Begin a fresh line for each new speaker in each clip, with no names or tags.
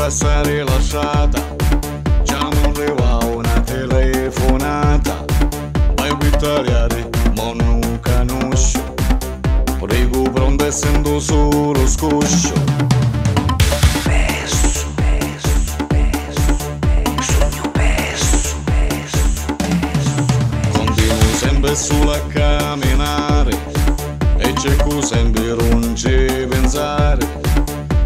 passare la strada, già non arriva una telefonata. Vai a italiani, ma non conosco. Prego pronto essendo solo scoscio.
Pesso, pesso, pesso, sogno pesso, pesso, pesso.
Continuo sempre solo a camminare e cerco sempre non ci pensare.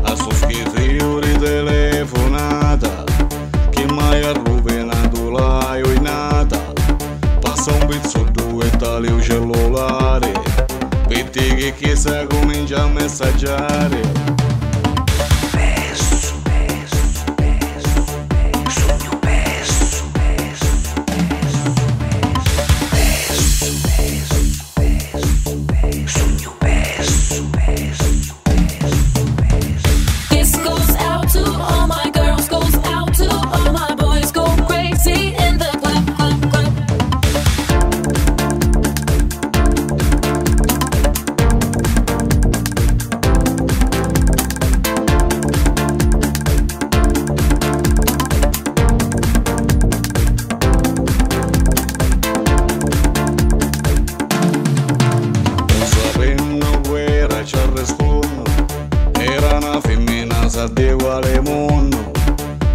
A sto schifo di telefonata che mai ha rovinato la ioinata. Passa un pizzotto e tale il cellulare, per te che chissà comincia a messaggiare.
Pesso, pesso, pesso, sogno pesso, pesso, pesso, pesso, pesso, pesso, sogno pesso, pesso, pesso, pesso.
This goes out to all my girls, goes out to all my boys, go crazy in the club, club, club.
Non sapendo guerra ci rispondo, era una femmina sa di quale mondo.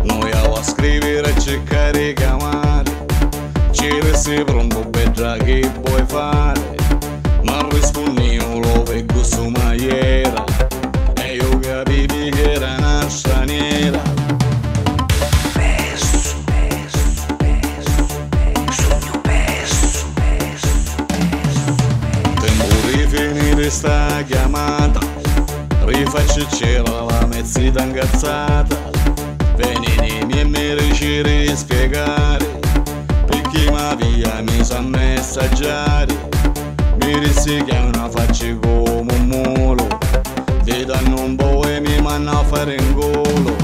Noi a scrivere e cercare di chiamare, ci resti pronto per già che puoi fare. Ma rispondevo lo per gusto maniera, e io capivi che era una straniera.
Pesso, pesso, pesso, sogno pesso, pesso, pesso.
Tempo di finire sta chiamata, rifaccio c'era la mezzita incazzata. Venini e mi riuscire a spiegare perché ma via mi sa messaggiare. Mi disse che è una faccia come un molo, ti danno un po' e mi manna a fare in golo.